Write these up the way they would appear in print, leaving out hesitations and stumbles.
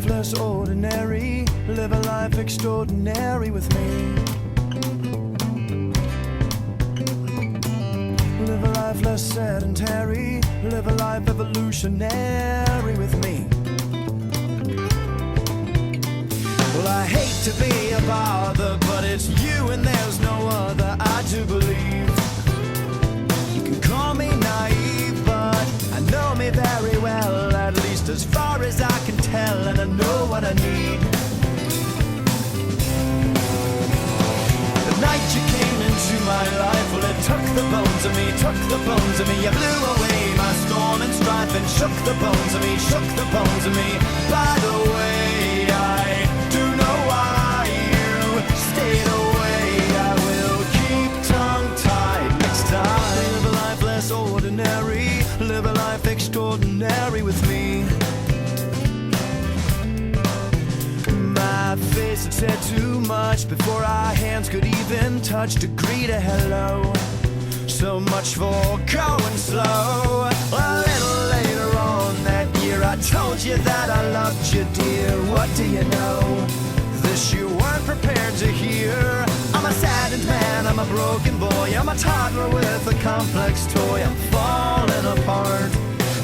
less ordinary, live a life extraordinary with me. Live a life less sedentary, live a life evolutionary with me. Well, I hate to be a bother, but it's you and there's no other. I do believe. You can call me naive, but I know me very well, at least as far as I can tell, and I know what I need. The night you came into my life, well, it took the bones of me, took the bones of me. You blew away my storm and strife and shook the bones of me, shook the bones of me. By the way, I do know why you stayed away. I will keep tongue-tied next time. Live a life less ordinary, live a life extraordinary with me. My face had said too much before our hands could even touch to greet a hello. So much for going slow. A little later on that year I told you that I loved you, dear. What do you know? This you weren't prepared to hear. I'm a saddened man, I'm a broken boy, I'm a toddler with a complex toy. I'm falling apart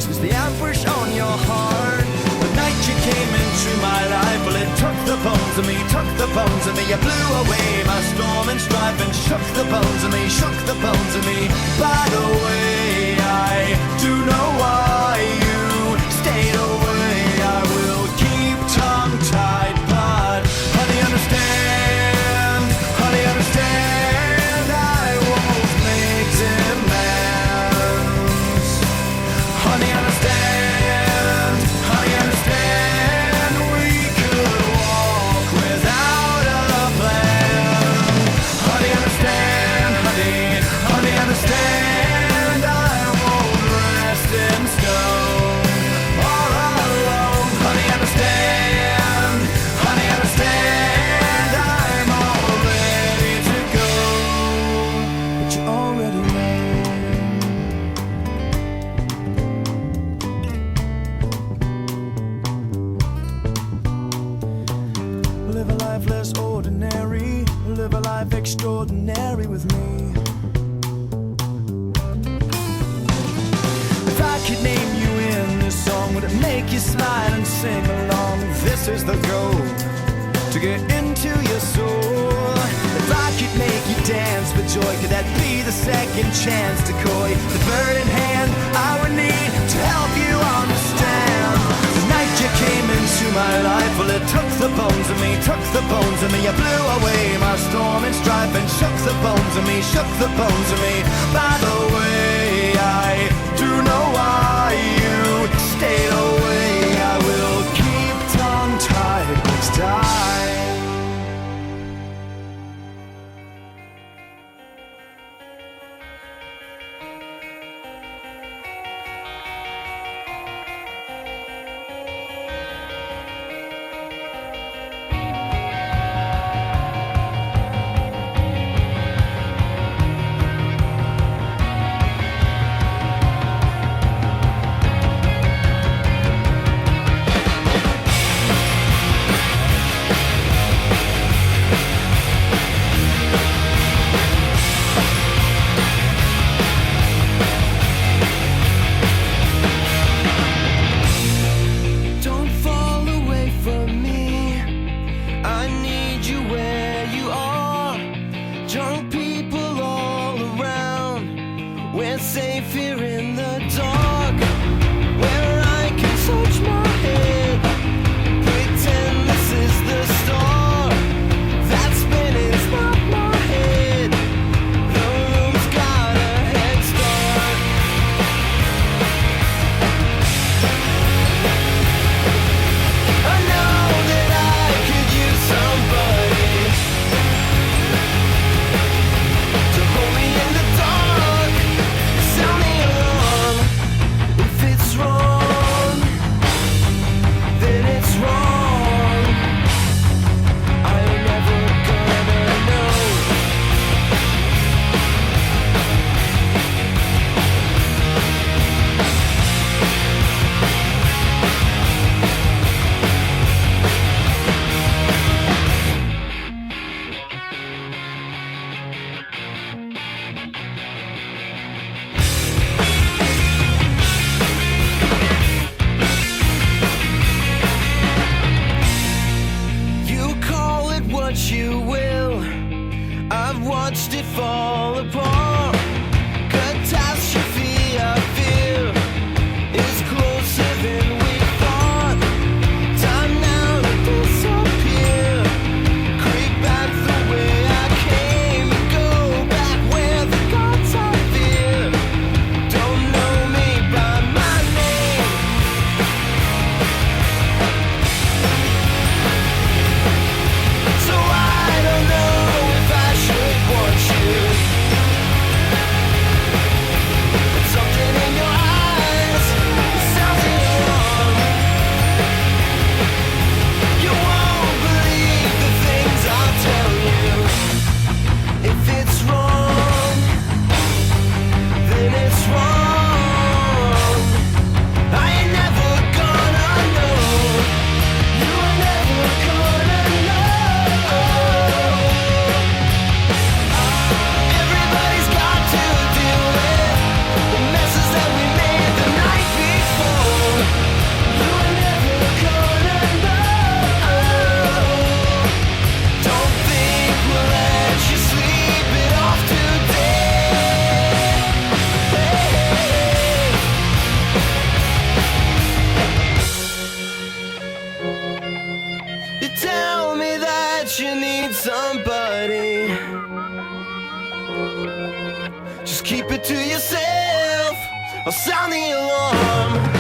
since the ambush on your heart. The night you came into my life, well, it took the bones of me, took the bones of me. You blew away my storm and strife and shook the bones of me, shook the bones of me. By the way, I do know why you stayed away. I will keep tongue-tied, but honey, understand, honey, understand, I won't make demands. Honey, understand, honey, understand, we could walk without a plan. Honey, understand, honey, honey, understand, I won't rest in stone or alone. Honey, understand, honey, understand, I'm all ready to go, but you already know. Live a life less ordinary, live a life extraordinary with me. If I could name you in this song, would it make you smile and sing along? This is the goal, to get into your soul. If I could make you dance for joy, could that be the second chance to coy the bird in hand I would need to help you understand? The night you came into my life, well, it took the bones of me, took the bones of me. You blew away my storm and strife and shook the bones of me, shook the bones of me. By the way, I do know why you stayed away. I will keep tongue-tied next time. watched it fall apart. Catastrophe, I fear, is closer than we thought. Time now to disappear. Creep back the way I came and go back where the gods I fear don't know me by my name. So I don't know if I should want you. But something in your eyes sounds the alarm. You won't believe the things I'll tell you. If it's wrong, then it's wrong. I ain't never gonna know. You ain't never gonna know. Everybody's got to deal with the messes that we made the night before. You ain't never gonna know. Don't think we'll let you sleep it off today. You tell me that you need somebody. Just keep it to yourself or sound the alarm.